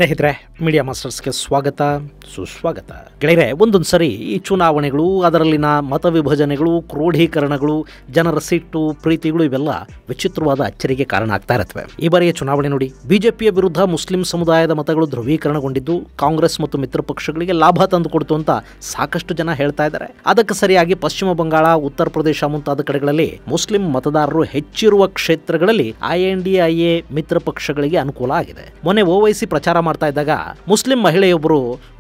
ಸ್ನೇಹಿತರೆ, ಮೀಡಿಯಾ ಮಾಸ್ಟರ್ಸ್ಗೆ ಸ್ವಾಗತ ಸುಸ್ವಾಗತ. ಗೆಳೆಯರೆ, ಒಂದೊಂದು ಸರಿ ಈ ಚುನಾವಣೆಗಳು, ಅದರಲ್ಲಿನ ಮತ ವಿಭಜನೆಗಳು, ಕ್ರೋಢೀಕರಣಗಳು, ಜನರ ಸಿಟ್ಟು ಪ್ರೀತಿಗಳು ಇವೆಲ್ಲ ವಿಚಿತ್ರವಾದ ಅಚ್ಚರಿಗೆ ಕಾರಣ ಆಗ್ತಾ ಇರುತ್ತವೆ. ಈ ಬಾರಿಯ ಚುನಾವಣೆ ನೋಡಿ, ಬಿಜೆಪಿಯ ವಿರುದ್ಧ ಮುಸ್ಲಿಂ ಸಮುದಾಯದ ಮತಗಳು ಧ್ರುವೀಕರಣಗೊಂಡಿದ್ದು ಕಾಂಗ್ರೆಸ್ ಮತ್ತು ಮಿತ್ರ ಪಕ್ಷಗಳಿಗೆ ಲಾಭ ತಂದುಕೊಡ್ತು ಅಂತ ಸಾಕಷ್ಟು ಜನ ಹೇಳ್ತಾ ಇದ್ದಾರೆ. ಅದಕ್ಕೆ ಸರಿಯಾಗಿ ಪಶ್ಚಿಮ ಬಂಗಾಳ, ಉತ್ತರ ಪ್ರದೇಶ ಮುಂತಾದ ಕಡೆಗಳಲ್ಲಿ ಮುಸ್ಲಿಂ ಮತದಾರರು ಹೆಚ್ಚಿರುವ ಕ್ಷೇತ್ರಗಳಲ್ಲಿ INDIA ಮಿತ್ರ ಪಕ್ಷಗಳಿಗೆ ಅನುಕೂಲ ಆಗಿದೆ. ಮೊನ್ನೆ OIC ಪ್ರಚಾರ ಮಾಡ್ತಾ ಇದ್ದಾಗ ಮುಸ್ಲಿಂ ಮಹಿಳೆಯೊಬ್ಬರು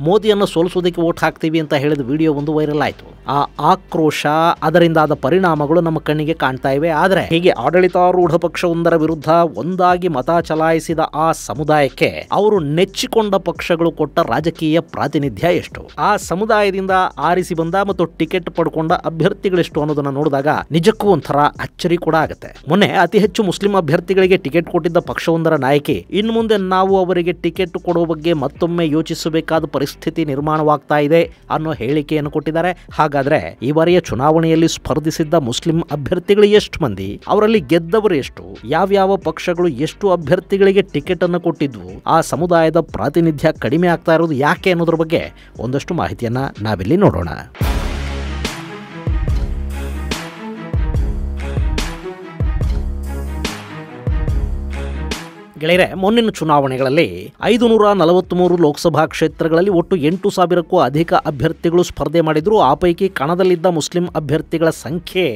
ಮೋದಿಯನ್ನು ಸೋಲಿಸೋದಕ್ಕೆ ವೋಟ್ ಹಾಕ್ತೀವಿ ಅಂತ ಹೇಳಿದ ವಿಡಿಯೋ ಒಂದು ವೈರಲ್ ಆಯಿತು. ಆ ಆಕ್ರೋಶ, ಅದರಿಂದಾದ ಪರಿಣಾಮಗಳು ನಮ್ಮ ಕಣ್ಣಿಗೆ ಕಾಣ್ತಾ ಇವೆ. ಆದರೆ ಹೀಗೆ ಆಡಳಿತಾರೂಢ ಪಕ್ಷವೊಂದರ ವಿರುದ್ಧ ಒಂದಾಗಿ ಮತ ಚಲಾಯಿಸಿದ ಆ ಸಮುದಾಯಕ್ಕೆ ಅವರು ನೆಚ್ಚಿಕೊಂಡ ಪಕ್ಷಗಳು ಕೊಟ್ಟ ರಾಜಕೀಯ ಪ್ರಾತಿನಿಧ್ಯ ಎಷ್ಟು, ಆ ಸಮುದಾಯದಿಂದ ಆರಿಸಿ ಬಂದ ಮತ್ತು ಟಿಕೆಟ್ ಪಡ್ಕೊಂಡ ಅಭ್ಯರ್ಥಿಗಳೆಷ್ಟು ಅನ್ನೋದನ್ನ ನೋಡಿದಾಗ ನಿಜಕ್ಕೂ ಒಂಥರ ಅಚ್ಚರಿ ಕೂಡ ಆಗುತ್ತೆ. ಮೊನ್ನೆ ಅತಿ ಹೆಚ್ಚು ಮುಸ್ಲಿಂ ಅಭ್ಯರ್ಥಿಗಳಿಗೆ ಟಿಕೆಟ್ ಕೊಟ್ಟಿದ್ದ ಪಕ್ಷವೊಂದರ ನಾಯಕಿ ಇನ್ನು ಮುಂದೆ ನಾವು ಅವರಿಗೆ ಟಿಕೆಟ್ ಕೊಡುವ ಬಗ್ಗೆ ಮತ್ತೊಮ್ಮೆ ಯೋಚಿಸಬೇಕಾದ ಪರಿಸ್ಥಿತಿ ನಿರ್ಮಾಣವಾಗ್ತಾ ಇದೆ ಅನ್ನೋ ಹೇಳಿಕೆಯನ್ನು ಕೊಟ್ಟಿದ್ದಾರೆ. ಹಾಗಾದ್ರೆ ಈ ಬಾರಿಯ ಚುನಾವಣೆಯಲ್ಲಿ ಸ್ಪರ್ಧಿಸಿದ್ದ ಮುಸ್ಲಿಂ ಅಭ್ಯರ್ಥಿಗಳು ಎಷ್ಟು ಮಂದಿ, ಅವರಲ್ಲಿ ಗೆದ್ದವರು ಎಷ್ಟು, ಯಾವ್ಯಾವ ಪಕ್ಷಗಳು ಎಷ್ಟು ಅಭ್ಯರ್ಥಿಗಳಿಗೆ ಟಿಕೆಟ್ ಅನ್ನು ಕೊಟ್ಟಿದ್ವು, ಆ ಸಮುದಾಯದ ಪ್ರಾತಿನಿಧ್ಯ ಕಡಿಮೆ ಆಗ್ತಾ ಇರೋದು ಯಾಕೆ ಅನ್ನೋದ್ರ ಬಗ್ಗೆ ಒಂದಷ್ಟು ಮಾಹಿತಿಯನ್ನ ನಾವಿಲ್ಲಿ ನೋಡೋಣ. ಗೆಳೆಯರೆ, ಮುಂದಿನ ಚುನಾವಣೆಗಳಲ್ಲಿ 543 ಲೋಕಸಭಾ ಕ್ಷೇತ್ರಗಳಲ್ಲಿ ಒಟ್ಟು 8,000ಕ್ಕೂ ಅಧಿಕ ಅಭ್ಯರ್ಥಿಗಳು ಸ್ಪರ್ಧೆ ಮಾಡಿದ್ರು. ಆ ಪೈಕಿ ಕಣದಲ್ಲಿದ್ದ ಮುಸ್ಲಿಂ ಅಭ್ಯರ್ಥಿಗಳ ಸಂಖ್ಯೆ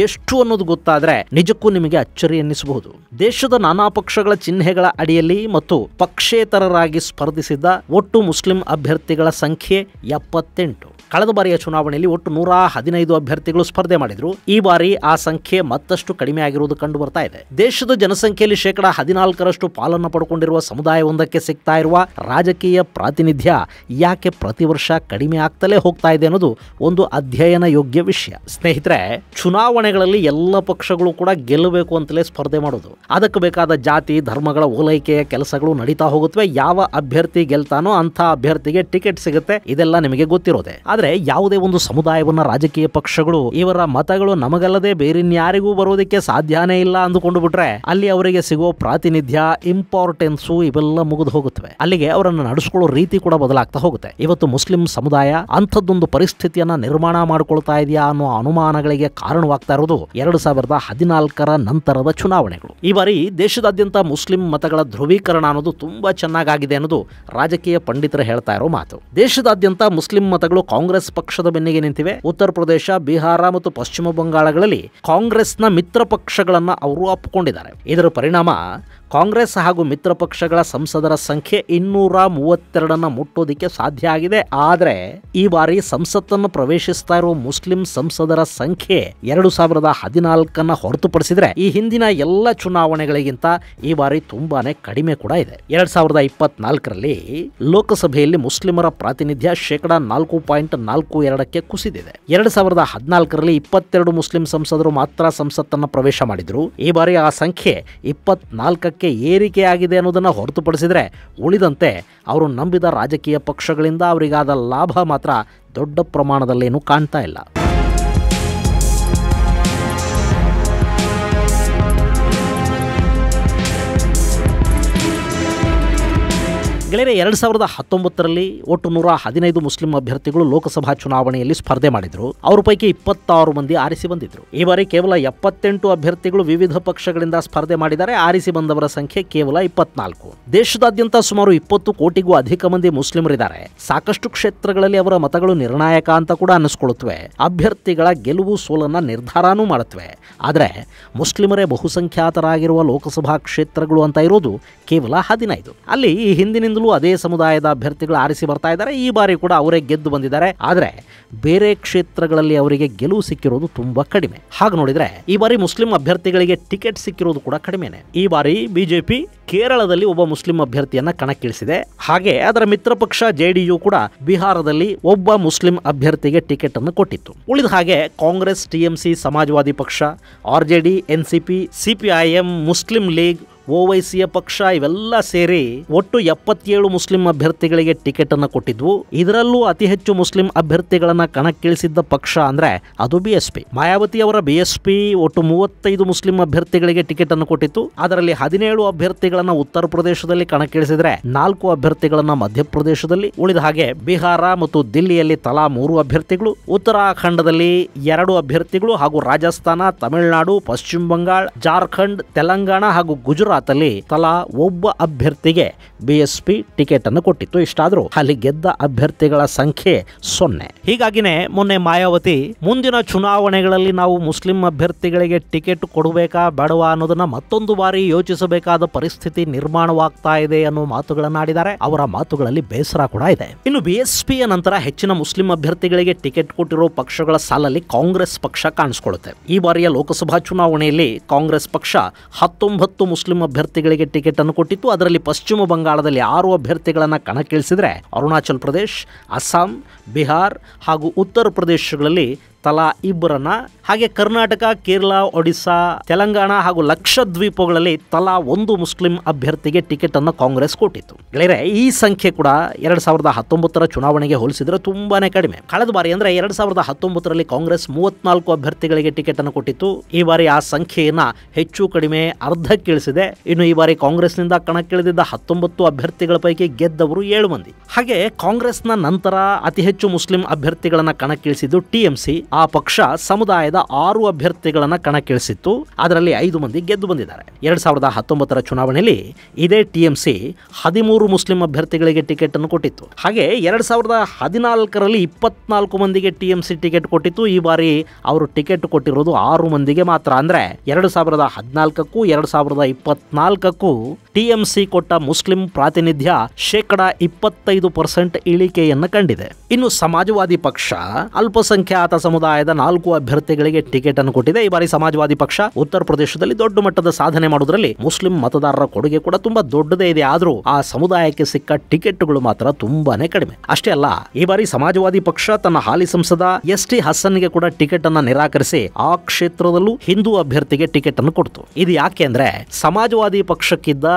ಎಷ್ಟು ಅನ್ನೋದು ಗೊತ್ತಾದ್ರೆ ನಿಜಕ್ಕೂ ನಿಮಗೆ ಅಚ್ಚರಿ ಎನ್ನಿಸಬಹುದು. ದೇಶದ ನಾನಾ ಪಕ್ಷಗಳ ಚಿಹ್ನೆಗಳ ಅಡಿಯಲ್ಲಿ ಮತ್ತು ಪಕ್ಷೇತರರಾಗಿ ಸ್ಪರ್ಧಿಸಿದ್ದ ಒಟ್ಟು ಮುಸ್ಲಿಂ ಅಭ್ಯರ್ಥಿಗಳ ಸಂಖ್ಯೆ 78. ಕಳೆದ ಬಾರಿಯ ಚುನಾವಣೆಯಲ್ಲಿ ಒಟ್ಟು 115 ಅಭ್ಯರ್ಥಿಗಳು ಸ್ಪರ್ಧೆ ಮಾಡಿದ್ರು. ಈ ಬಾರಿ ಆ ಸಂಖ್ಯೆ ಮತ್ತಷ್ಟು ಕಡಿಮೆ ಆಗಿರುವುದು ಕಂಡು ಬರ್ತಾ ಇದೆ. ದೇಶದ ಜನಸಂಖ್ಯೆಯಲ್ಲಿ 14% ಪಾಲನ್ನು ಪಡ್ಕೊಂಡಿರುವ ಸಮುದಾಯವೊಂದಕ್ಕೆ ಸಿಗ್ತಾ ಇರುವ ರಾಜಕೀಯ ಪ್ರಾತಿನಿಧ್ಯ ಯಾಕೆ ಪ್ರತಿ ವರ್ಷ ಕಡಿಮೆ ಆಗ್ತಲೇ ಹೋಗ್ತಾ ಇದೆ ಅನ್ನೋದು ಒಂದು ಅಧ್ಯಯನ ಯೋಗ್ಯ ವಿಷಯ. ಸ್ನೇಹಿತರೆ, ಚುನಾವಣೆಗಳಲ್ಲಿ ಎಲ್ಲ ಪಕ್ಷಗಳು ಕೂಡ ಗೆಲ್ಲಬೇಕು ಅಂತಲೇ ಸ್ಪರ್ಧೆ ಮಾಡೋದು. ಅದಕ್ಕೆ ಬೇಕಾದ ಜಾತಿ ಧರ್ಮಗಳ ಓಲೈಕೆಯ ಕೆಲಸಗಳು ನಡೀತಾ ಹೋಗುತ್ತವೆ. ಯಾವ ಅಭ್ಯರ್ಥಿ ಗೆಲ್ತಾನೋ ಅಂಥ ಅಭ್ಯರ್ಥಿಗೆ ಟಿಕೆಟ್ ಸಿಗುತ್ತೆ, ಇದೆಲ್ಲ ನಿಮಗೆ ಗೊತ್ತಿರೋದೆ. ಆದ್ರೆ ಯಾವುದೇ ಒಂದು ಸಮುದಾಯವನ್ನ ರಾಜಕೀಯ ಪಕ್ಷಗಳು ಇವರ ಮತಗಳು ನಮಗಲ್ಲದೆ ಬೇರಿನ್ಯಾರಿಗೂ ಬರೋದಕ್ಕೆ ಸಾಧ್ಯನೇ ಇಲ್ಲ ಅಂದುಕೊಂಡು ಬಿಟ್ರೆ ಅಲ್ಲಿ ಅವರಿಗೆ ಸಿಗೋ ಪ್ರಾತಿನಿಧ್ಯ, ಇಂಪಾರ್ಟೆನ್ಸು ಇವೆಲ್ಲ ಮುಗಿದು ಹೋಗುತ್ತವೆ. ಅಲ್ಲಿಗೆ ಅವರನ್ನು ನಡೆಸಿಕೊಳ್ಳೋ ರೀತಿ ಕೂಡ ಬದಲಾಗ್ತಾ ಹೋಗುತ್ತೆ. ಇವತ್ತು ಮುಸ್ಲಿಂ ಸಮುದಾಯ ಅಂಥದ್ದೊಂದು ಪರಿಸ್ಥಿತಿಯನ್ನ ನಿರ್ಮಾಣ ಮಾಡಿಕೊಳ್ತಾ ಇದೆಯಾ ಅನ್ನೋ ಅನುಮಾನಗಳಿಗೆ ಕಾರಣವಾಗ್ತಾ ಇರೋದು 2014 ನಂತರದ ಚುನಾವಣೆಗಳು. ಈ ಬಾರಿ ದೇಶದಾದ್ಯಂತ ಮುಸ್ಲಿಂ ಮತಗಳ ಧ್ರುವೀಕರಣ ಅನ್ನೋದು ತುಂಬಾ ಚೆನ್ನಾಗಿದೆ ಅನ್ನೋದು ರಾಜಕೀಯ ಪಂಡಿತರು ಹೇಳ್ತಾ ಇರೋ ಮಾತು. ದೇಶದಾದ್ಯಂತ ಮುಸ್ಲಿಂ ಮತಗಳು ಕಾಂಗ್ರೆಸ್ ಪಕ್ಷದ ಬೆನ್ನಿಗೆ ನಿಂತಿವೆ. ಉತ್ತರ ಪ್ರದೇಶ, ಬಿಹಾರ ಮತ್ತು ಪಶ್ಚಿಮ ಬಂಗಾಳಗಳಲ್ಲಿ ಕಾಂಗ್ರೆಸ್ನ ಮಿತ್ರ ಪಕ್ಷಗಳನ್ನ ಅವರು ಅಪ್ಪಿಕೊಂಡಿದ್ದಾರೆ. ಇದರ ಪರಿಣಾಮ ಕಾಂಗ್ರೆಸ್ ಹಾಗೂ ಮಿತ್ರ ಪಕ್ಷಗಳ ಸಂಸದರ ಸಂಖ್ಯೆ 232 ಮುಟ್ಟೋದಿಕ್ಕೆ ಸಾಧ್ಯ ಆಗಿದೆ. ಆದರೆ ಈ ಬಾರಿ ಸಂಸತ್ತನ್ನು ಪ್ರವೇಶಿಸ್ತಾ ಇರುವ ಮುಸ್ಲಿಂ ಸಂಸದರ ಸಂಖ್ಯೆ 2014 ಹೊರತುಪಡಿಸಿದ್ರೆ ಈ ಹಿಂದಿನ ಎಲ್ಲ ಚುನಾವಣೆಗಳಿಗಿಂತ ಈ ಬಾರಿ ತುಂಬಾನೇ ಕಡಿಮೆ ಕೂಡ ಇದೆ. 2024ರಲ್ಲಿ ಲೋಕಸಭೆಯಲ್ಲಿ ಮುಸ್ಲಿಮರ ಪ್ರಾತಿನಿಧ್ಯ 4.42% ಕುಸಿದಿದೆ. 2014ರಲ್ಲಿ 22 ಮುಸ್ಲಿಂ ಸಂಸದರು ಮಾತ್ರ ಸಂಸತ್ತನ್ನು ಪ್ರವೇಶ ಮಾಡಿದ್ರು. ಈ ಬಾರಿ ಆ ಸಂಖ್ಯೆ 24ಕ್ಕೆ ಏರಿಕೆಯಾಗಿದೆ ಅನ್ನೋದನ್ನ ಹೊರತುಪಡಿಸಿದ್ರೆ ಉಳಿದಂತೆ ಅವರು ನಂಬಿದ ರಾಜಕೀಯ ಪಕ್ಷಗಳಿಂದ ಅವರಿಗಾದ ಲಾಭ ಮಾತ್ರ ದೊಡ್ಡ ಪ್ರಮಾಣದಲ್ಲೇನು ಕಾಣ್ತಾ ಇಲ್ಲ. ಗೆಳೆಯರೆ, 2019ರಲ್ಲಿ ಒಟ್ಟು 115 ಮುಸ್ಲಿಂ ಅಭ್ಯರ್ಥಿಗಳು ಲೋಕಸಭಾ ಚುನಾವಣೆಯಲ್ಲಿ ಸ್ಪರ್ಧೆ ಮಾಡಿದ್ರು. ಅವ್ರ ಪೈಕಿ 26 ಮಂದಿ ಆರಿಸಿ ಬಂದಿದ್ರು. ಈ ಬಾರಿ ಕೇವಲ 78 ಅಭ್ಯರ್ಥಿಗಳು ವಿವಿಧ ಪಕ್ಷಗಳಿಂದ ಸ್ಪರ್ಧೆ ಮಾಡಿದ್ದಾರೆ. ಆರಿಸಿ ಬಂದವರ ಸಂಖ್ಯೆ ಕೇವಲ 24. ದೇಶದಾದ್ಯಂತ ಸುಮಾರು 20 ಕೋಟಿಗೂ ಅಧಿಕ ಮಂದಿ ಮುಸ್ಲಿಮರಿದ್ದಾರೆ. ಸಾಕಷ್ಟು ಕ್ಷೇತ್ರಗಳಲ್ಲಿ ಅವರ ಮತಗಳು ನಿರ್ಣಾಯಕ ಅಂತ ಕೂಡ ಅನ್ನಿಸ್ಕೊಳ್ಳುತ್ತವೆ. ಅಭ್ಯರ್ಥಿಗಳ ಗೆಲುವು ಸೋಲನ್ನ ನಿರ್ಧಾರನೂ ಮಾಡುತ್ತವೆ. ಆದರೆ ಮುಸ್ಲಿಮರೇ ಬಹುಸಂಖ್ಯಾತರಾಗಿರುವ ಲೋಕಸಭಾ ಕ್ಷೇತ್ರಗಳು ಅಂತ ಇರೋದು ಕೇವಲ 15. ಅಲ್ಲಿ ಈ ಹಿಂದಿನಿಂದ ಅದೇ ಸಮುದಾಯದ ಅಭ್ಯರ್ಥಿಗಳು ಆರಿಸಿ ಬರ್ತಾ ಇದ್ದಾರೆ. ಈ ಬಾರಿ ಕೂಡ ಅವರೇ ಗೆದ್ದು ಬಂದಿದ್ದಾರೆ. ಆದರೆ ಬೇರೆ ಕ್ಷೇತ್ರಗಳಲ್ಲಿ ಅವರಿಗೆ ಗೆಲುವು ಸಿಕ್ಕಿರೋದು ತುಂಬಾ ಕಡಿಮೆ. ಹಾಗೆ ನೋಡಿದ್ರೆ ಈ ಬಾರಿ ಮುಸ್ಲಿಂ ಅಭ್ಯರ್ಥಿಗಳಿಗೆ ಟಿಕೆಟ್ ಸಿಕ್ಕಿರೋದು ಕೂಡ ಕಡಿಮೆನೆ. ಈ ಬಾರಿ ಬಿಜೆಪಿ ಕೇರಳದಲ್ಲಿ ಒಬ್ಬ ಮುಸ್ಲಿಂ ಅಭ್ಯರ್ಥಿಯನ್ನ ಕಣಕ್ಕಿಳಿಸಿದೆ. ಹಾಗೆ ಅದರ ಮಿತ್ರ ಪಕ್ಷ JDU ಕೂಡ ಬಿಹಾರದಲ್ಲಿ ಒಬ್ಬ ಮುಸ್ಲಿಂ ಅಭ್ಯರ್ಥಿಗೆ ಟಿಕೆಟ್ ಅನ್ನು ಕೊಟ್ಟಿತ್ತು. ಉಳಿದ ಹಾಗೆ ಕಾಂಗ್ರೆಸ್, TMC, ಸಮಾಜವಾದಿ ಪಕ್ಷ, RJD, NCP, CPIM, Muslim League, ಓವೈಸಿಯ ಪಕ್ಷ ಇವೆಲ್ಲ ಸೇರಿ ಒಟ್ಟು 77 ಮುಸ್ಲಿಂ ಅಭ್ಯರ್ಥಿಗಳಿಗೆ ಟಿಕೆಟ್ ಅನ್ನು ಕೊಟ್ಟಿದ್ವು. ಇದರಲ್ಲೂ ಅತಿ ಹೆಚ್ಚು ಮುಸ್ಲಿಂ ಅಭ್ಯರ್ಥಿಗಳನ್ನ ಕಣಕ್ಕಿಳಿಸಿದ್ದ ಪಕ್ಷ ಅಂದ್ರೆ ಅದು ಬಿಎಸ್ಪಿ. ಮಾಯಾವತಿ ಅವರ ಬಿಎಸ್ಪಿ ಒಟ್ಟು 35 ಮುಸ್ಲಿಂ ಅಭ್ಯರ್ಥಿಗಳಿಗೆ ಟಿಕೆಟ್ ಅನ್ನು ಕೊಟ್ಟಿತ್ತು. ಅದರಲ್ಲಿ 17 ಅಭ್ಯರ್ಥಿಗಳನ್ನ ಉತ್ತರ ಪ್ರದೇಶದಲ್ಲಿ ಕಣಕ್ಕಿಳಿಸಿದ್ರೆ 4 ಅಭ್ಯರ್ಥಿಗಳನ್ನ ಮಧ್ಯಪ್ರದೇಶದಲ್ಲಿ, ಉಳಿದ ಹಾಗೆ ಬಿಹಾರ ಮತ್ತು ದಿಲ್ಲಿಯಲ್ಲಿ ತಲಾ 3 ಅಭ್ಯರ್ಥಿಗಳು, ಉತ್ತರಾಖಂಡದಲ್ಲಿ 2 ಅಭ್ಯರ್ಥಿಗಳು ಹಾಗೂ ರಾಜಸ್ಥಾನ, ತಮಿಳುನಾಡು, ಪಶ್ಚಿಮ ಬಂಗಾಳ, ಜಾರ್ಖಂಡ್, ತೆಲಂಗಾಣ ಹಾಗೂ ಗುಜರಾತ್ ಅಲ್ಲಿ ತಲಾ ಒಬ್ಬ ಅಭ್ಯರ್ಥಿಗೆ ಬಿಎಸ್ಪಿ ಟಿಕೆಟ್ ಅನ್ನು ಕೊಟ್ಟಿತ್ತು. ಇಷ್ಟಾದ್ರೂ ಅಲ್ಲಿ ಗೆದ್ದ ಅಭ್ಯರ್ಥಿಗಳ ಸಂಖ್ಯೆ 0. ಹೀಗಾಗಿನೇ ಮೊನ್ನೆ ಮಾಯಾವತಿ ಮುಂದಿನ ಚುನಾವಣೆಗಳಲ್ಲಿ ನಾವು ಮುಸ್ಲಿಂ ಅಭ್ಯರ್ಥಿಗಳಿಗೆ ಟಿಕೆಟ್ ಕೊಡಬೇಕಾ ಬೇಡವಾ ಅನ್ನೋದನ್ನ ಮತ್ತೊಂದು ಬಾರಿ ಯೋಚಿಸಬೇಕಾದ ಪರಿಸ್ಥಿತಿ ನಿರ್ಮಾಣವಾಗ್ತಾ ಇದೆ ಅನ್ನೋ ಮಾತುಗಳನ್ನಾಡಿದ್ದಾರೆ. ಅವರ ಮಾತುಗಳಲ್ಲಿ ಬೇಸರ ಕೂಡ ಇದೆ. ಇನ್ನು ಬಿಎಸ್ಪಿಯ ನಂತರ ಹೆಚ್ಚಿನ ಮುಸ್ಲಿಂ ಅಭ್ಯರ್ಥಿಗಳಿಗೆ ಟಿಕೆಟ್ ಕೊಟ್ಟಿರೋ ಪಕ್ಷಗಳ ಸಾಲಲ್ಲಿ ಕಾಂಗ್ರೆಸ್ ಪಕ್ಷ ಕಾಣಿಸಿಕೊಳ್ಳುತ್ತೆ. ಈ ಬಾರಿಯ ಲೋಕಸಭಾ ಚುನಾವಣೆಯಲ್ಲಿ ಕಾಂಗ್ರೆಸ್ ಪಕ್ಷ 19 ಮುಸ್ಲಿಂ ಅಭ್ಯರ್ಥಿಗಳಿಗೆ ಟಿಕೆಟ್ ಅನ್ನು ಕೊಟ್ಟಿತ್ತು. ಅದರಲ್ಲಿ ಪಶ್ಚಿಮ ಬಂಗಾಳದಲ್ಲಿ 6 ಅಭ್ಯರ್ಥಿಗಳನ್ನ ಕಣಕ್ಕಿಳಿಸಿದ್ರೆ ಅರುಣಾಚಲ್ ಪ್ರದೇಶ್, ಅಸ್ಸಾಂ, ಬಿಹಾರ್ ಹಾಗೂ ಉತ್ತರ ಪ್ರದೇಶಗಳಲ್ಲಿ ತಲಾ 2ರನ್ನ, ಹಾಗೆ ಕರ್ನಾಟಕ, ಕೇರಳ, ಒಡಿಶಾ, ತೆಲಂಗಾಣ ಹಾಗೂ ಲಕ್ಷದ್ವೀಪಗಳಲ್ಲಿ ತಲಾ 1 ಮುಸ್ಲಿಂ ಅಭ್ಯರ್ಥಿಗೆ ಟಿಕೆಟ್ ಅನ್ನು ಕಾಂಗ್ರೆಸ್ ಕೊಟ್ಟಿತ್ತು. ಗೆಳೆಯರೆ, ಈ ಸಂಖ್ಯೆ ಕೂಡ 2019ರ ಚುನಾವಣೆಗೆ ಹೋಲಿಸಿದ್ರೆ ತುಂಬಾನೇ ಕಡಿಮೆ. ಕಳೆದ ಬಾರಿ ಅಂದ್ರೆ 2019ರಲ್ಲಿ ಕಾಂಗ್ರೆಸ್ 34 ಅಭ್ಯರ್ಥಿಗಳಿಗೆ ಟಿಕೆಟ್ ಅನ್ನು ಕೊಟ್ಟಿತ್ತು. ಈ ಬಾರಿ ಆ ಸಂಖ್ಯೆಯನ್ನ ಹೆಚ್ಚು ಕಡಿಮೆ ಅರ್ಧಕ್ಕಿಳಿಸಿದೆ. ಇನ್ನು ಈ ಬಾರಿ ಕಾಂಗ್ರೆಸ್ನಿಂದ ಕಣಕ್ಕಿಳಿದಿದ್ದ 19 ಅಭ್ಯರ್ಥಿಗಳ ಪೈಕಿ ಗೆದ್ದವರು 7 ಮಂದಿ. ಹಾಗೆ ಕಾಂಗ್ರೆಸ್ನ ನಂತರ ಅತಿ ಹೆಚ್ಚು ಮುಸ್ಲಿಂ ಅಭ್ಯರ್ಥಿಗಳನ್ನ ಕಣಕ್ಕಿಳಿಸಿದ್ದು ಟಿಎಂಸಿ. ಆ ಪಕ್ಷ ಸಮುದಾಯದ 6 ಅಭ್ಯರ್ಥಿಗಳನ್ನ ಕಣಕ್ಕಿಳಿಸಿತ್ತು. ಅದರಲ್ಲಿ 5 ಮಂದಿ ಗೆದ್ದು ಬಂದಿದ್ದಾರೆ. 2019ರ ಚುನಾವಣೆಯಲ್ಲಿ ಇದೇ ಟಿಎಂಸಿ 13 ಮುಸ್ಲಿಂ ಅಭ್ಯರ್ಥಿಗಳಿಗೆ ಟಿಕೆಟ್ ಅನ್ನು ಕೊಟ್ಟಿತ್ತು. ಹಾಗೆ 2014ರಲ್ಲಿ 24 ಮಂದಿಗೆ ಟಿಎಂಸಿ ಟಿಕೆಟ್ ಕೊಟ್ಟಿತ್ತು. ಈ ಬಾರಿ ಅವರು ಟಿಕೆಟ್ ಕೊಟ್ಟಿರೋದು 6 ಮಂದಿಗೆ ಮಾತ್ರ. ಅಂದ್ರೆ 2014ಕ್ಕೂ 2024ಕ್ಕೂ ಟಿಎಂಸಿ ಕೊಟ್ಟ ಮುಸ್ಲಿಂ ಪ್ರಾತಿನಿಧ್ಯ 25% ಇಳಿಕೆಯನ್ನು ಕಂಡಿದೆ. ಇನ್ನು ಸಮಾಜವಾದಿ ಪಕ್ಷ ಅಲ್ಪಸಂಖ್ಯಾತ ಸಮುದಾಯದ 4 ಅಭ್ಯರ್ಥಿಗಳಿಗೆ ಟಿಕೆಟ್ ಅನ್ನು ಕೊಟ್ಟಿದೆ. ಈ ಬಾರಿ ಸಮಾಜವಾದಿ ಪಕ್ಷ ಉತ್ತರ ಪ್ರದೇಶದಲ್ಲಿ ದೊಡ್ಡ ಮಟ್ಟದ ಸಾಧನೆ ಮಾಡುವುದರಲ್ಲಿ ಮುಸ್ಲಿಂ ಮತದಾರರ ಕೊಡುಗೆ ಕೂಡ ತುಂಬಾ ದೊಡ್ಡದೇ ಇದೆ. ಆದ್ರೂ ಆ ಸಮುದಾಯಕ್ಕೆ ಸಿಕ್ಕ ಟಿಕೆಟ್ಗಳು ಮಾತ್ರ ತುಂಬಾನೇ ಕಡಿಮೆ. ಅಷ್ಟೇ ಅಲ್ಲ, ಈ ಬಾರಿ ಸಮಾಜವಾದಿ ಪಕ್ಷ ತನ್ನ ಹಾಲಿ ಸಂಸದ ಎಸ್.ಟಿ. ಹಸನ್ಗೆ ಕೂಡ ಟಿಕೆಟ್ ಅನ್ನ ನಿರಾಕರಿಸಿ ಆ ಕ್ಷೇತ್ರದಲ್ಲೂ ಹಿಂದೂ ಅಭ್ಯರ್ಥಿಗೆ ಟಿಕೆಟ್ ಅನ್ನು ಕೊಡ್ತು. ಇದು ಯಾಕೆ ಅಂದ್ರೆ ಸಮಾಜವಾದಿ ಪಕ್ಷಕ್ಕಿದ್ದ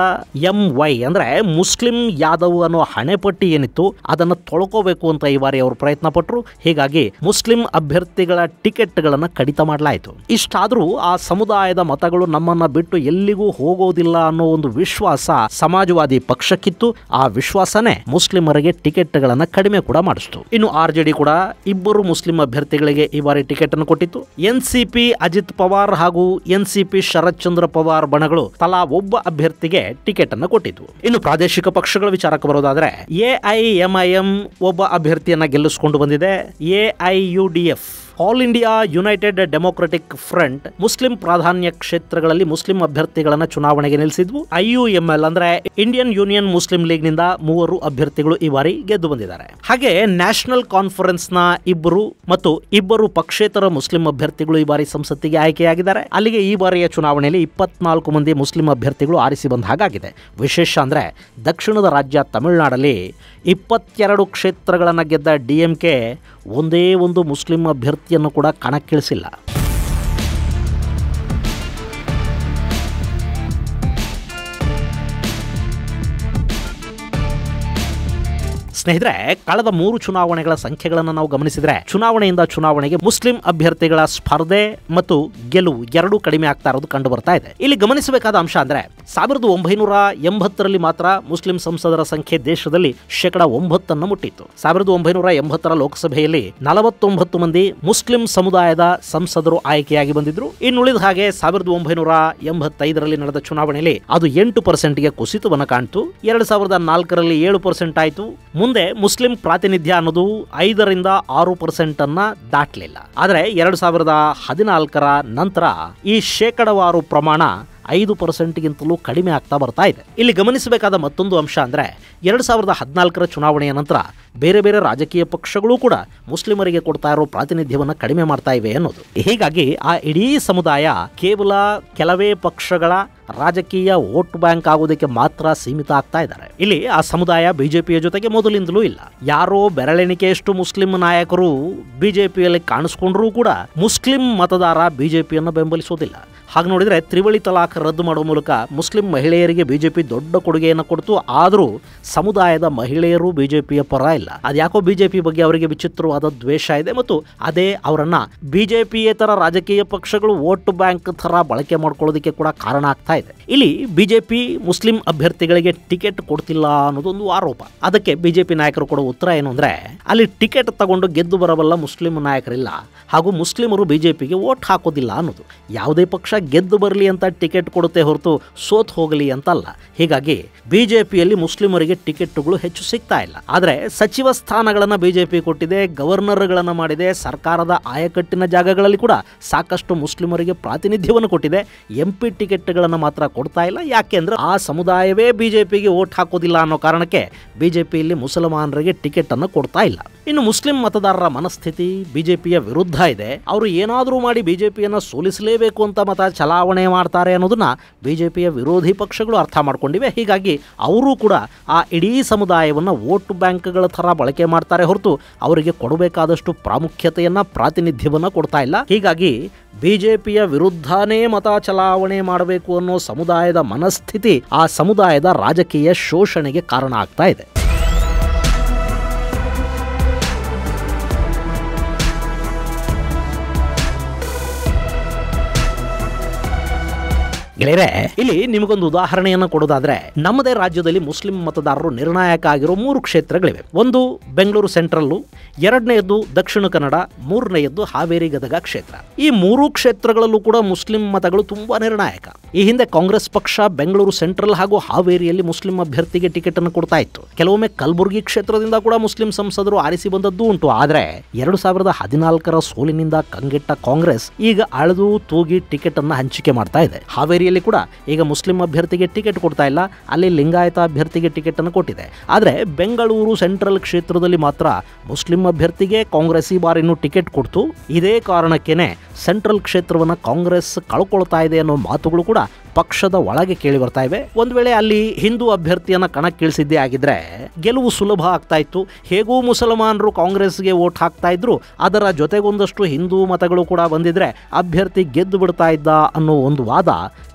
MY ಅಂದ್ರೆ ಮುಸ್ಲಿಂ ಯಾದವ್ ಅನ್ನೋ ಹಣೆಪಟ್ಟಿ ಏನಿತ್ತು ಅದನ್ನ ತೊಳ್ಕೋಬೇಕು ಅಂತ ಈ ಬಾರಿ ಅವರು ಪ್ರಯತ್ನ ಪಟ್ಟರು. ಹೀಗಾಗಿ ಮುಸ್ಲಿಂ ಅಭ್ಯರ್ಥಿಗಳ ಟಿಕೆಟ್ಗಳನ್ನು ಕಡಿತ ಮಾಡಲಾಯಿತು. ಇಷ್ಟಾದರೂ ಆ ಸಮುದಾಯದ ಮತಗಳು ನಮ್ಮನ್ನ ಬಿಟ್ಟು ಎಲ್ಲಿಗೂ ಹೋಗೋದಿಲ್ಲ ಅನ್ನೋ ಒಂದು ವಿಶ್ವಾಸ ಸಮಾಜವಾದಿ ಪಕ್ಷಕ್ಕಿತ್ತು. ಆ ವಿಶ್ವಾಸನೇ ಮುಸ್ಲಿಮರಿಗೆ ಟಿಕೆಟ್ಗಳನ್ನು ಕಡಿಮೆ ಕೂಡ ಮಾಡಿಸ್ತು. ಇನ್ನು RJD ಕೂಡ 2 ಮುಸ್ಲಿಂ ಅಭ್ಯರ್ಥಿಗಳಿಗೆ ಈ ಬಾರಿ ಟಿಕೆಟ್ ಅನ್ನು ಕೊಟ್ಟಿತ್ತು. NCP ಅಜಿತ್ ಪವಾರ್ ಹಾಗೂ NCP ಶರತ್ ಚಂದ್ರ ಪವಾರ್ ಬಣಗಳು ತಲಾ ಒಬ್ಬ ಅಭ್ಯರ್ಥಿಗೆ ಟಿಕೆಟ್ ಅನ್ನು ಕೊಟ್ಟಿದ್ವು. ಇನ್ನು ಪ್ರಾದೇಶಿಕ ಪಕ್ಷಗಳ ವಿಚಾರಕ್ಕೆ ಬರೋದಾದ್ರೆ AIMIM ಒಬ್ಬ ಅಭ್ಯರ್ಥಿಯನ್ನ ಗೆಲ್ಲಿಸಿಕೊಂಡು ಬಂದಿದೆ. AIUDF All India United Democratic Front Muslim ಪ್ರಾಧಾನ್ಯ ಕ್ಷೇತ್ರಗಳಲ್ಲಿ ಮುಸ್ಲಿಂ ಅಭ್ಯರ್ಥಿಗಳನ್ನ ಚುನಾವಣೆಗೆ ನಿಲ್ಲಿಸಿದ್ವು. IUML ಅಂದ್ರೆ ಇಂಡಿಯನ್ ಯೂನಿಯನ್ ಮುಸ್ಲಿಂ ಲೀಗ್ ನಿಂದ 3 ಅಭ್ಯರ್ಥಿಗಳು ಈ ಬಾರಿ ಗೆದ್ದು ಬಂದಿದ್ದಾರೆ. ಹಾಗೆ ನ್ಯಾಷನಲ್ ಕಾನ್ಫರೆನ್ಸ್ ನ 2 ಮತ್ತು 2 ಪಕ್ಷೇತರ ಮುಸ್ಲಿಂ ಅಭ್ಯರ್ಥಿಗಳು ಈ ಬಾರಿ ಸಂಸತ್ತಿಗೆ ಆಯ್ಕೆಯಾಗಿದ್ದಾರೆ. ಅಲ್ಲಿಗೆ ಈ ಬಾರಿಯ ಚುನಾವಣೆಯಲ್ಲಿ 24 ಮಂದಿ ಮುಸ್ಲಿಂ ಅಭ್ಯರ್ಥಿಗಳು ಆರಿಸಿ ಬಂದ ಹಾಗಾಗಿದೆ. ವಿಶೇಷ ಅಂದ್ರೆ ದಕ್ಷಿಣದ ರಾಜ್ಯ ತಮಿಳುನಾಡಲ್ಲಿ 22 ಕ್ಷೇತ್ರಗಳನ್ನು ಗೆದ್ದ DMK ಒಂದೇ ಒಂದು ಮುಸ್ಲಿಂ ಅಭ್ಯರ್ಥಿಯನ್ನು ಕೂಡ ಕಣಕ್ಕಿಳಿಸಿಲ್ಲ. ಸ್ನೇಹಿತರೆ, ಕಳೆದ 3 ಚುನಾವಣೆಗಳ ಸಂಖ್ಯೆಗಳನ್ನು ನಾವು ಗಮನಿಸಿದ್ರೆ ಚುನಾವಣೆಯಿಂದ ಚುನಾವಣೆಗೆ ಮುಸ್ಲಿಂ ಅಭ್ಯರ್ಥಿಗಳ ಸ್ಪರ್ಧೆ ಮತ್ತು ಗೆಲುವು ಎರಡೂ ಕಡಿಮೆ ಆಗ್ತಾ ಇರೋದು ಕಂಡು ಬರ್ತಾ ಇದೆ. ಇಲ್ಲಿ ಗಮನಿಸಬೇಕಾದ ಅಂಶ ಅಂದ್ರೆ 1980ರಲ್ಲಿ ಮಾತ್ರ ಮುಸ್ಲಿಂ ಸಂಸದರ ಸಂಖ್ಯೆ ದೇಶದಲ್ಲಿ 9% ಮುಟ್ಟಿತ್ತು. 1980ರ ಲೋಕಸಭೆಯಲ್ಲಿ 49 ಮಂದಿ ಮುಸ್ಲಿಂ ಸಮುದಾಯದ ಸಂಸದರು ಆಯ್ಕೆಯಾಗಿ ಬಂದಿದ್ರು. ಇನ್ನುಳಿದ ಹಾಗೆ 1985ರಲ್ಲಿ ನಡೆದ ಚುನಾವಣೆಯಲ್ಲಿ ಅದು 8%ಗೆ ಕುಸಿತವನ್ನು ಕಾಣ್ತು. 2004ರಲ್ಲಿ 7% ಆಯಿತು. ಮುಂದೆ ಮುಸ್ಲಿಂ ಪ್ರಾತಿನಿಧ್ಯ ಅನ್ನೋದು 5ರಿಂದ 6% ಅನ್ನ ದಾಟಲಿಲ್ಲ. ಆದರೆ 2014ರ ನಂತರ ಈ ಶೇಕಡವಾರು ಪ್ರಮಾಣ 5%ಗಿಂತಲೂ ಕಡಿಮೆ ಆಗ್ತಾ ಬರ್ತಾ ಇದೆ. ಇಲ್ಲಿ ಗಮನಿಸಬೇಕಾದ ಮತ್ತೊಂದು ಅಂಶ ಅಂದ್ರೆ 2014ರ ಚುನಾವಣೆಯ ನಂತರ ಬೇರೆ ಬೇರೆ ರಾಜಕೀಯ ಪಕ್ಷಗಳು ಕೂಡ ಮುಸ್ಲಿಮರಿಗೆ ಕೊಡ್ತಾ ಇರೋ ಪ್ರಾತಿನಿಧ್ಯವನ್ನು ಕಡಿಮೆ ಮಾಡ್ತಾ ಇವೆ ಅನ್ನೋದು. ಹೀಗಾಗಿ ಆ ಇಡೀ ಸಮುದಾಯ ಕೇವಲ ಕೆಲವೇ ಪಕ್ಷಗಳ ರಾಜಕೀಯ ವೋಟ್ ಬ್ಯಾಂಕ್ ಆಗೋದಕ್ಕೆ ಮಾತ್ರ ಸೀಮಿತ ಆಗ್ತಾ ಇದ್ದಾರೆ. ಇಲ್ಲಿ ಆ ಸಮುದಾಯ ಬಿಜೆಪಿಯ ಜೊತೆಗೆ ಮೊದಲಿಂದಲೂ ಇಲ್ಲ. ಯಾರೋ ಬೆರಳೆಣಿಕೆಯಷ್ಟು ಮುಸ್ಲಿಂ ನಾಯಕರು ಬಿಜೆಪಿಯಲ್ಲಿ ಕಾಣಿಸ್ಕೊಂಡ್ರೂ ಕೂಡ ಮುಸ್ಲಿಂ ಮತದಾರ ಬಿಜೆಪಿಯನ್ನು ಬೆಂಬಲಿಸೋದಿಲ್ಲ. ಹಾಗೆ ನೋಡಿದರೆ ತ್ರಿವಳಿ ತಲಾಖ್ ರದ್ದು ಮಾಡುವ ಮೂಲಕ ಮುಸ್ಲಿಂ ಮಹಿಳೆಯರಿಗೆ ಬಿಜೆಪಿ ದೊಡ್ಡ ಕೊಡುಗೆಯನ್ನು ಕೊಡ್ತು. ಆದರೂ ಸಮುದಾಯದ ಮಹಿಳೆಯರು ಬಿಜೆಪಿಯ ಪರ ಇಲ್ಲ. ಅದ್ಯಾಕೋ ಬಿಜೆಪಿ ಬಗ್ಗೆ ಅವರಿಗೆ ವಿಚಿತ್ರವಾದ ದ್ವೇಷ ಇದೆ ಮತ್ತು ಅದೇ ಅವರನ್ನ ಬಿಜೆಪಿಯೇತರ ರಾಜಕೀಯ ಪಕ್ಷಗಳು ವೋಟ್ ಬ್ಯಾಂಕ್ ತರ ಬಳಕೆ ಮಾಡ್ಕೊಳ್ಳೋದಕ್ಕೆ ಕೂಡ ಕಾರಣ ಆಗ್ತಾ ಇದೆ. ಇಲ್ಲಿ ಬಿಜೆಪಿ ಮುಸ್ಲಿಂ ಅಭ್ಯರ್ಥಿಗಳಿಗೆ ಟಿಕೆಟ್ ಕೊಡ್ತಿಲ್ಲ ಅನ್ನೋದೊಂದು ಆರೋಪ. ಅದಕ್ಕೆ ಬಿಜೆಪಿ ನಾಯಕರು ಕೊಡೋ ಉತ್ತರ ಏನು ಅಂದ್ರೆ, ಅಲ್ಲಿ ಟಿಕೆಟ್ ತಗೊಂಡು ಗೆದ್ದು ಬರಬಲ್ಲ ಮುಸ್ಲಿಂ ನಾಯಕರಿಲ್ಲ ಹಾಗೂ ಮುಸ್ಲಿಮರು ಬಿಜೆಪಿಗೆ ವೋಟ್ ಹಾಕೋದಿಲ್ಲ ಅನ್ನೋದು. ಯಾವುದೇ ಪಕ್ಷ ಗೆದ್ದು ಬರಲಿ ಅಂತ ಟಿಕೆಟ್ ಕೊಡುತ್ತೆ ಹೊರತು ಸೋತ್ ಹೋಗಲಿ ಅಂತಲ್ಲ. ಹೀಗಾಗಿ ಬಿಜೆಪಿಯಲ್ಲಿ ಮುಸ್ಲಿಮರಿಗೆ ಟಿಕೆಟ್ಗಳು ಹೆಚ್ಚು ಸಿಗ್ತಾ ಇಲ್ಲ. ಆದರೆ ಸಚಿವ ಸ್ಥಾನಗಳನ್ನು ಬಿಜೆಪಿ ಕೊಟ್ಟಿದೆ, ಗವರ್ನರ್ಗಳನ್ನು ಮಾಡಿದೆ, ಸರ್ಕಾರದ ಆಯಕಟ್ಟಿನ ಜಾಗಗಳಲ್ಲಿ ಕೂಡ ಸಾಕಷ್ಟು ಮುಸ್ಲಿಮರಿಗೆ ಪ್ರಾತಿನಿಧ್ಯವನ್ನು ಕೊಟ್ಟಿದೆ. MP ಟಿಕೆಟ್ಗಳನ್ನು ಮಾತ್ರ ಕೊಡ್ತಾ ಇಲ್ಲ. ಯಾಕೆಂದ್ರೆ ಆ ಸಮುದಾಯವೇ ಬಿಜೆಪಿಗೆ ವೋಟ್ ಹಾಕೋದಿಲ್ಲ ಅನ್ನೋ ಕಾರಣಕ್ಕೆ ಬಿಜೆಪಿಯಲ್ಲಿ ಮುಸಲ್ಮಾನರಿಗೆ ಟಿಕೆಟ್ ಅನ್ನು ಕೊಡ್ತಾ ಇಲ್ಲ. ಇನ್ನು ಮುಸ್ಲಿಂ ಮತದಾರರ ಮನಸ್ಥಿತಿ ಬಿಜೆಪಿಯ ವಿರುದ್ಧ ಇದೆ. ಅವರು ಏನಾದರೂ ಮಾಡಿ ಬಿಜೆಪಿಯನ್ನು ಸೋಲಿಸಲೇಬೇಕು ಅಂತ ಮತ ಚಲಾವಣೆ ಮಾಡ್ತಾರೆ ಅನ್ನೋದನ್ನ ಬಿಜೆಪಿಯ ವಿರೋಧಿ ಪಕ್ಷಗಳು ಅರ್ಥ ಮಾಡ್ಕೊಂಡಿವೆ. ಹೀಗಾಗಿ ಅವರು ಕೂಡ ಆ ಇಡೀ ಸಮುದಾಯವನ್ನು ವೋಟ್ ಬ್ಯಾಂಕ್ಗಳ ಥರ ಬಳಕೆ ಮಾಡ್ತಾರೆ ಹೊರತು ಅವರಿಗೆ ಕೊಡಬೇಕಾದಷ್ಟು ಪ್ರಾಮುಖ್ಯತೆಯನ್ನ ಪ್ರಾತಿನಿಧ್ಯವನ್ನು ಕೊಡ್ತಾ ಇಲ್ಲ. ಹೀಗಾಗಿ ಬಿಜೆಪಿಯ ವಿರುದ್ಧನೇ ಮತ ಚಲಾವಣೆ ಮಾಡಬೇಕು ಅನ್ನೋ ಸಮುದಾಯದ ಮನಸ್ಥಿತಿ ಆ ಸಮುದಾಯದ ರಾಜಕೀಯ ಶೋಷಣೆಗೆ ಕಾರಣ ಆಗ್ತಾ ಇದೆ. ಗೆಳೆಯರೆ, ಇಲ್ಲಿ ನಿಮಗೊಂದು ಉದಾಹರಣೆಯನ್ನು ಕೊಡೋದಾದ್ರೆ, ನಮ್ಮದೇ ರಾಜ್ಯದಲ್ಲಿ ಮುಸ್ಲಿಂ ಮತದಾರರು ನಿರ್ಣಾಯಕ ಆಗಿರೋ 3 ಕ್ಷೇತ್ರಗಳಿವೆ. ಒಂದು ಬೆಂಗಳೂರು ಸೆಂಟ್ರಲ್ಲು, ಎರಡನೆಯದ್ದು ದಕ್ಷಿಣ ಕನ್ನಡ, ಮೂರನೆಯದ್ದು ಹಾವೇರಿ ಗದಗ ಕ್ಷೇತ್ರ. ಈ 3 ಕ್ಷೇತ್ರಗಳಲ್ಲೂ ಕೂಡ ಮುಸ್ಲಿಂ ಮತಗಳು ತುಂಬಾ ನಿರ್ಣಾಯಕ. ಈ ಹಿಂದೆ ಕಾಂಗ್ರೆಸ್ ಪಕ್ಷ ಬೆಂಗಳೂರು ಸೆಂಟ್ರಲ್ ಹಾಗೂ ಹಾವೇರಿಯಲ್ಲಿ ಮುಸ್ಲಿಂ ಅಭ್ಯರ್ಥಿಗೆ ಟಿಕೆಟ್ ಅನ್ನು ಕೊಡ್ತಾ ಇತ್ತು. ಕೆಲವೊಮ್ಮೆ ಕಲಬುರಗಿ ಕ್ಷೇತ್ರದಿಂದ ಕೂಡ ಮುಸ್ಲಿಂ ಸಂಸದರು ಆರಿಸಿ ಬಂದದ್ದು ಉಂಟು. ಆದರೆ 2014ರ ಸೋಲಿನಿಂದ ಕಂಗೆಟ್ಟ ಕಾಂಗ್ರೆಸ್ ಈಗ ಅಳೆದು ತೂಗಿ ಟಿಕೆಟ್ ಅನ್ನು ಹಂಚಿಕೆ ಮಾಡ್ತಾ ಇದೆ. ಹಾವೇರಿ ಕೂಡ ಈಗ ಮುಸ್ಲಿಂ ಅಭ್ಯರ್ಥಿಗೆ ಟಿಕೆಟ್ ಕೊಡ್ತಾ ಇಲ್ಲ, ಅಲ್ಲಿ ಲಿಂಗಾಯತ ಅಭ್ಯರ್ಥಿಗೆ ಟಿಕೆಟ್ ಅನ್ನು ಕೊಟ್ಟಿದೆ. ಆದರೆ ಬೆಂಗಳೂರು ಸೆಂಟ್ರಲ್ ಕ್ಷೇತ್ರದಲ್ಲಿ ಮಾತ್ರ ಮುಸ್ಲಿಂ ಅಭ್ಯರ್ಥಿಗೆ ಕಾಂಗ್ರೆಸ್ ಈ ಬಾರಿ ಇನ್ನೂ ಟಿಕೆಟ್ ಕೊಡ್ತು. ಇದೇ ಕಾರಣಕ್ಕೇನೆ ಸೆಂಟ್ರಲ್ ಕ್ಷೇತ್ರವನ್ನು ಕಾಂಗ್ರೆಸ್ ಕಳ್ಕೊಳ್ತಾ ಇದೆ ಅನ್ನೋ ಮಾತುಗಳು ಕೂಡ ಪಕ್ಷದ ಒಳಗೆ ಕೇಳಿ ಬರ್ತಾ ಇವೆ. ಒಂದ್ ವೇಳೆ ಅಲ್ಲಿ ಹಿಂದೂ ಅಭ್ಯರ್ಥಿಯನ್ನ ಕಣಕ್ಕಿಳಿಸಿದ್ದೇ ಆಗಿದ್ರೆ ಗೆಲುವು ಸುಲಭ ಆಗ್ತಾ ಇತ್ತು. ಹೇಗೂ ಮುಸಲ್ಮಾನರು ಕಾಂಗ್ರೆಸ್ಗೆ ವೋಟ್ ಹಾಕ್ತಾ ಇದ್ರು, ಅದರ ಜೊತೆಗೊಂದಷ್ಟು ಹಿಂದೂ ಮತಗಳು ಕೂಡ ಬಂದಿದ್ರೆ ಅಭ್ಯರ್ಥಿ ಗೆದ್ದು ಬಿಡ್ತಾ ಇದ್ದ ಅನ್ನೋ ಒಂದು ವಾದ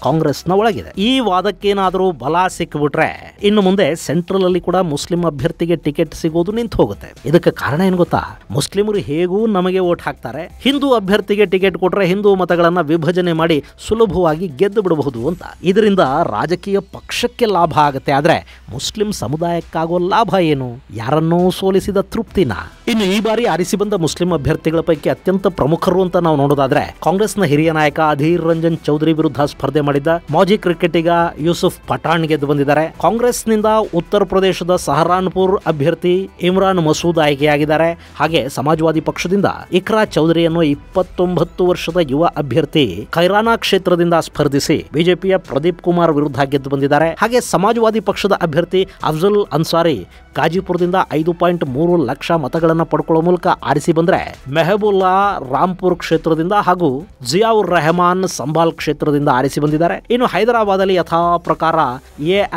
ಕಾಂಗ್ರೆಸ್ನ ಒಳಗಿದೆ. ಈ ವಾದಕ್ಕೇನಾದರೂ ಬಲ ಸಿಕ್ಕಿಬಿಟ್ರೆ ಇನ್ನು ಮುಂದೆ ಸೆಂಟ್ರಲ್ ಅಲ್ಲಿ ಕೂಡ ಮುಸ್ಲಿಂ ಅಭ್ಯರ್ಥಿಗೆ ಟಿಕೆಟ್ ಸಿಗೋದು ನಿಂತು ಹೋಗುತ್ತೆ. ಇದಕ್ಕೆ ಕಾರಣ ಏನು ಗೊತ್ತಾ? ಮುಸ್ಲಿಮರು ಹೇಗೂ ನಮಗೆ ವೋಟ್ ಹಾಕ್ತಾರೆ, ಹಿಂದೂ ಅಭ್ಯರ್ಥಿಗೆ ಟಿಕೆಟ್ ಕೊಟ್ರೆ ಹಿಂದೂ ಮತಗಳನ್ನ ವಿಭಜನೆ ಮಾಡಿ ಸುಲಭವಾಗಿ ಗೆದ್ದು ಬಿಡಬಹುದು ಅಂತ. ಇದರಿಂದ ರಾಜಕೀಯ ಪಕ್ಷಕ್ಕೆ ಲಾಭ ಆಗುತ್ತೆ. ಆದ್ರೆ ಮುಸ್ಲಿಂ ಸಮುದಾಯಕ್ಕಾಗೋ ಲಾಭ ಏನು? ಯಾರನ್ನೋ ಸೋಲಿಸಿದ ತೃಪ್ತಿನ? ಇನ್ನು ಈ ಬಾರಿ ಆರಿಸಿ ಬಂದ ಮುಸ್ಲಿಂ ಅಭ್ಯರ್ಥಿಗಳ ಪೈಕಿ ಅತ್ಯಂತ ಪ್ರಮುಖರು ಅಂತ ನಾವು ನೋಡೋದಾದ್ರೆ ಕಾಂಗ್ರೆಸ್ನ ಹಿರಿಯ ನಾಯಕ ಅಧೀರ್ ರಂಜನ್ ಚೌಧರಿ ವಿರುದ್ಧ ಸ್ಪರ್ಧೆ ಮಾಡಿದ್ದ ಮಾಜಿ ಕ್ರಿಕೆಟಿಗ ಯೂಸುಫ್ ಪಠಾಣ್ ಗೆದ್ದು ಬಂದಿದ್ದಾರೆ. ಕಾಂಗ್ರೆಸ್ನಿಂದ ಉತ್ತರ ಪ್ರದೇಶದ ಸಹರಾನ್ಪುರ್ ಅಭ್ಯರ್ಥಿ ಇಮ್ರಾನ್ ಮಸೂದ್ ಆಯ್ಕೆಯಾಗಿದ್ದಾರೆ. ಹಾಗೆ ಸಮಾಜವಾದಿ ಪಕ್ಷದಿಂದ ಇಕ್ರಾ ಚೌಧರಿ ಅನ್ನೋ 29 ವರ್ಷದ ಯುವ ಅಭ್ಯರ್ಥಿ ಖೈರಾನಾ ಕ್ಷೇತ್ರದಿಂದ ಸ್ಪರ್ಧಿಸಿ ಬಿಜೆಪಿಯ ಪ್ರದೀಪ್ ಕುಮಾರ್ ವಿರುದ್ಧ ಗೆದ್ದು ಬಂದಿದ್ದಾರೆ. ಹಾಗೆ ಸಮಾಜವಾದಿ ಪಕ್ಷದ ಅಭ್ಯರ್ಥಿ ಅಫ್ಜಲ್ ಅನ್ಸಾರಿ ಗಾಜಿಪುರದಿಂದ 5.3 ಲಕ್ಷ ಮತಗಳನ್ನು ಪಡ್ಕೊಳ್ಳೋ ಮೂಲಕ ಆರಿಸಿ ಬಂದ್ರೆ, ಮೆಹಬುಲ್ಲಾ ರಾಂಪುರ್ ಕ್ಷೇತ್ರದಿಂದ ಹಾಗೂ ಜಿಯಾವುರ್ ರೆಹಮಾನ್ ಸಂಬಾಲ್ ಕ್ಷೇತ್ರದಿಂದ ಆರಿಸಿ ಬಂದಿದ್ದಾರೆ. ಇನ್ನು ಹೈದರಾಬಾದಲ್ಲಿ ಯಥಾ ಪ್ರಕಾರ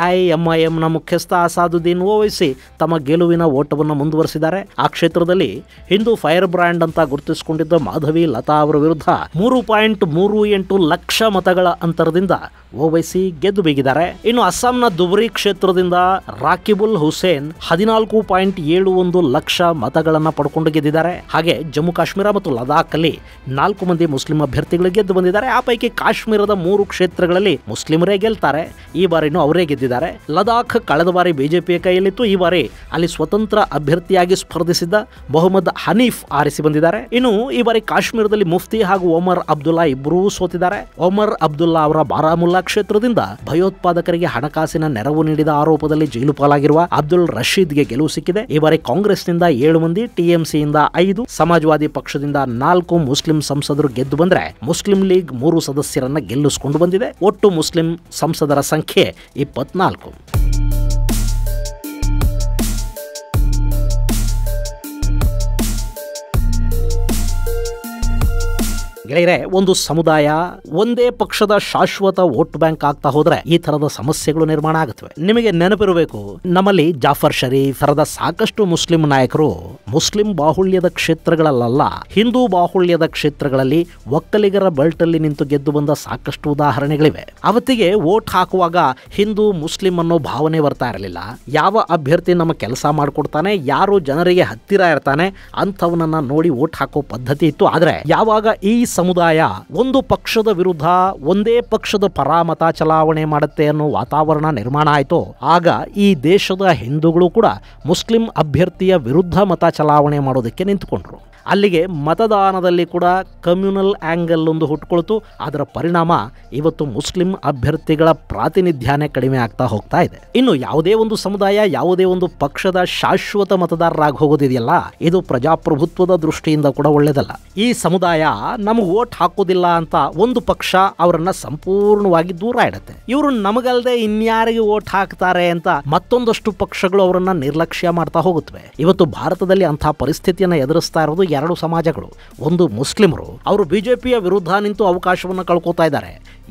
AIMIM ನ ಮುಖ್ಯಸ್ಥ ಅಸಾದುದ್ದೀನ್ ಓವೈಸಿ ತಮ್ಮ ಗೆಲುವಿನ ಓಟವನ್ನು ಮುಂದುವರೆಸಿದ್ದಾರೆ. ಆ ಕ್ಷೇತ್ರದಲ್ಲಿ ಹಿಂದೂ ಫೈರ್ ಬ್ರ್ಯಾಂಡ್ ಅಂತ ಗುರುತಿಸಿಕೊಂಡಿದ್ದ ಮಾಧವಿ ಲತಾ ಅವರ ವಿರುದ್ಧ 3.38 ಲಕ್ಷ ಮತಗಳ ಅಂತರದಿಂದ ಓವೈಸಿ ಗೆದ್ದು ಬೀಗಿದ್ದಾರೆ. ಇನ್ನು ಅಸ್ಸಾಂನ ದುಬ್ರಿ ಕ್ಷೇತ್ರದಿಂದ ರಾಕಿಬುಲ್ ಹುಸೇನ್ 14.71 ಲಕ್ಷ ಮತಗಳನ್ನ ಪಡ್ಕೊಂಡು ಗೆದ್ದಿದ್ದಾರೆ. ಹಾಗೆ ಜಮ್ಮು ಕಾಶ್ಮೀರ ಮತ್ತು ಲದಾಖ್ ಅಲ್ಲಿ 4 ಮಂದಿ ಮುಸ್ಲಿಂ ಅಭ್ಯರ್ಥಿಗಳು ಗೆದ್ದು ಬಂದಿದ್ದಾರೆ. ಆ ಪೈಕಿ ಕಾಶ್ಮೀರದ 3 ಕ್ಷೇತ್ರಗಳಲ್ಲಿ ಮುಸ್ಲಿಮರೇ ಗೆಲ್ತಾರೆ. ಈ ಬಾರಿನೂ ಅವರೇ ಗೆದ್ದಿದ್ದಾರೆ. ಲದಾಖ್ ಕಳೆದ ಬಾರಿ ಬಿಜೆಪಿಯ ಕೈಯಲ್ಲಿತ್ತು. ಈ ಬಾರಿ ಅಲ್ಲಿ ಸ್ವತಂತ್ರ ಅಭ್ಯರ್ಥಿಯಾಗಿ ಸ್ಪರ್ಧಿಸಿದ್ದ ಮೊಹಮ್ಮದ್ ಹನೀಫ್ ಆರಿಸಿ ಬಂದಿದ್ದಾರೆ. ಇನ್ನು ಈ ಬಾರಿ ಕಾಶ್ಮೀರದಲ್ಲಿ ಮುಫ್ತಿ ಹಾಗೂ ಒಮರ್ ಅಬ್ದುಲ್ಲಾ ಇಬ್ಬರೂ ಸೋತಿದ್ದಾರೆ. ಒಮರ್ ಅಬ್ದುಲ್ಲಾ ಅವರ ಬಾರಾಮುಲ್ಲಾ ಕ್ಷೇತ್ರದಿಂದ ಭಯೋತ್ಪಾದಕರಿಗೆ ಹಣಕಾಸಿನ ನೆರವು ನೀಡಿದ ಆರೋಪದಲ್ಲಿ ಜೈಲು ಪಾಲಾಗಿರುವ ಅಬ್ದುಲ್ ರಶೀದ್ಗೆ ಗೆಲುವು ಸಿಕ್ಕಿದೆ. ಈ ಬಾರಿ ಕಾಂಗ್ರೆಸ್ನಿಂದ 7 ಮಂದಿ, TMCಯಿಂದ 5, ಸಮಾಜವಾದಿ ಪಕ್ಷದಿಂದ 4 ಮುಸ್ಲಿಂ ಸಂಸದರು ಗೆದ್ದು ಬಂದ್ರೆ ಮುಸ್ಲಿಂ ಲೀಗ್ 3 ಸದಸ್ಯರನ್ನ ಗೆಲ್ಲಿಸಿಕೊಂಡು ಬಂದಿದೆ. ಒಟ್ಟು ಮುಸ್ಲಿಂ ಸಂಸದರ ಸಂಖ್ಯೆ 24. ಗೆಳೆಯರೆ, ಒಂದು ಸಮುದಾಯ ಒಂದೇ ಪಕ್ಷದ ಶಾಶ್ವತ ವೋಟ್ ಬ್ಯಾಂಕ್ ಆಗ್ತಾ ಹೋದ್ರೆ ಈ ತರದ ಸಮಸ್ಯೆಗಳು ನಿರ್ಮಾಣ ಆಗುತ್ತವೆ. ನಿಮಗೆ ನೆನಪಿರಬೇಕು, ನಮ್ಮಲ್ಲಿ ಜಾಫರ್ ಶರೀಫ್ ತರದ ಸಾಕಷ್ಟು ಮುಸ್ಲಿಂ ನಾಯಕರು ಮುಸ್ಲಿಂ ಬಾಹುಳ್ಯದ ಕ್ಷೇತ್ರಗಳಲ್ಲ, ಹಿಂದೂ ಬಾಹುಳ್ಯದ ಕ್ಷೇತ್ರಗಳಲ್ಲಿ ಒಕ್ಕಲಿಗರ ಬೆಲ್ಟ್ ಅಲ್ಲಿ ನಿಂತು ಗೆದ್ದು ಬಂದ ಸಾಕಷ್ಟು ಉದಾಹರಣೆಗಳಿವೆ. ಅವತ್ತಿಗೆ ವೋಟ್ ಹಾಕುವಾಗ ಹಿಂದೂ ಮುಸ್ಲಿಂ ಅನ್ನೋ ಭಾವನೆ ಬರ್ತಾ ಇರಲಿಲ್ಲ. ಯಾವ ಅಭ್ಯರ್ಥಿ ನಮ್ಮ ಕೆಲಸ ಮಾಡಿಕೊಡ್ತಾನೆ, ಯಾರು ಜನರಿಗೆ ಹತ್ತಿರ ಇರ್ತಾನೆ ಅಂಥವನನ್ನ ನೋಡಿ ವೋಟ್ ಹಾಕೋ ಪದ್ಧತಿ ಇತ್ತು. ಆದ್ರೆ ಯಾವಾಗ ಈ ಸಮುದಾಯ ಒಂದು ಪಕ್ಷದ ವಿರುದ್ಧ ಒಂದೇ ಪಕ್ಷದ ಪರ ಮತ ಚಲಾವಣೆ ಮಾಡುತ್ತೆ ಅನ್ನೋ ವಾತಾವರಣ ನಿರ್ಮಾಣ ಆಯಿತು, ಆಗ ಈ ದೇಶದ ಹಿಂದೂಗಳು ಕೂಡ ಮುಸ್ಲಿಂ ಅಭ್ಯರ್ಥಿಯ ವಿರುದ್ಧ ಮತ ಚಲಾವಣೆ ಮಾಡೋದಕ್ಕೆ ನಿಂತುಕೊಂಡ್ರು. ಅಲ್ಲಿಗೆ ಮತದಾನದಲ್ಲಿ ಕೂಡ ಕಮ್ಯುನಲ್ ಆಂಗಲ್ ಒಂದು ಹುಟ್ಕೊಳ್ತು. ಅದರ ಪರಿಣಾಮ ಇವತ್ತು ಮುಸ್ಲಿಂ ಅಭ್ಯರ್ಥಿಗಳ ಪ್ರಾತಿನಿಧ್ಯನೇ ಕಡಿಮೆ ಆಗ್ತಾ ಹೋಗ್ತಾ ಇದೆ. ಇನ್ನು ಯಾವುದೇ ಒಂದು ಸಮುದಾಯ ಯಾವುದೇ ಒಂದು ಪಕ್ಷದ ಶಾಶ್ವತ ಮತದಾರರಾಗಿ ಹೋಗೋದಿದೆಯಲ್ಲ, ಇದು ಪ್ರಜಾಪ್ರಭುತ್ವದ ದೃಷ್ಟಿಯಿಂದ ಕೂಡ ಒಳ್ಳೆಯದಲ್ಲ. ಈ ಸಮುದಾಯ ನಮಗೆ ವೋಟ್ ಹಾಕೋದಿಲ್ಲ ಅಂತ ಒಂದು ಪಕ್ಷ ಅವರನ್ನ ಸಂಪೂರ್ಣವಾಗಿ ದೂರ ಇಡುತ್ತೆ. ಇವರು ನಮಗಲ್ದೆ ಇನ್ಯಾರಿಗೆ ವೋಟ್ ಹಾಕ್ತಾರೆ ಅಂತ ಮತ್ತೊಂದಷ್ಟು ಪಕ್ಷಗಳು ಅವರನ್ನ ನಿರ್ಲಕ್ಷ್ಯ ಮಾಡ್ತಾ ಹೋಗುತ್ತವೆ. ಇವತ್ತು ಭಾರತದಲ್ಲಿ ಅಂತಹ ಪರಿಸ್ಥಿತಿಯನ್ನು ಎದುರಿಸ್ತಾ ಇರೋದು ಎರಡು ಸಮಾಜಗಳು. ಒಂದು ಮುಸ್ಲಿಮರು, ಅವರು ಬಿಜೆಪಿಯ ವಿರುದ್ಧ ನಿಂತು ಅವಕಾಶವನ್ನು ಕಳ್ಕೋತಾ ಇದ್ದಾರೆ.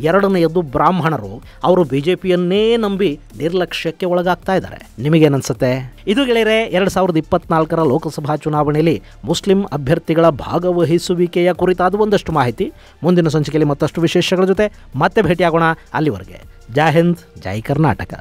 ಎರಡನೆಯದ್ದು ಬ್ರಾಹ್ಮಣರು, ಅವರು ಬಿಜೆಪಿಯನ್ನೇ ನಂಬಿ ನಿರ್ಲಕ್ಷ್ಯಕ್ಕೆ ಒಳಗಾಗ್ತಾ ಇದ್ದಾರೆ. ನಿಮಗೇನನ್ಸುತ್ತೆ? ಇದು ಗೆಳೆಯರೆ 2024 ಲೋಕಸಭಾ ಚುನಾವಣೆಯಲ್ಲಿ ಮುಸ್ಲಿಂ ಅಭ್ಯರ್ಥಿಗಳ ಭಾಗವಹಿಸುವಿಕೆಯ ಕುರಿತಾದ ಒಂದಷ್ಟು ಮಾಹಿತಿ. ಮುಂದಿನ ಸಂಚಿಕೆಯಲ್ಲಿ ಮತ್ತಷ್ಟು ವಿಶೇಷಗಳ ಜೊತೆ ಮತ್ತೆ ಭೇಟಿಯಾಗೋಣ. ಅಲ್ಲಿವರೆಗೆ ಜೈ ಹಿಂದ್, ಜೈ ಕರ್ನಾಟಕ.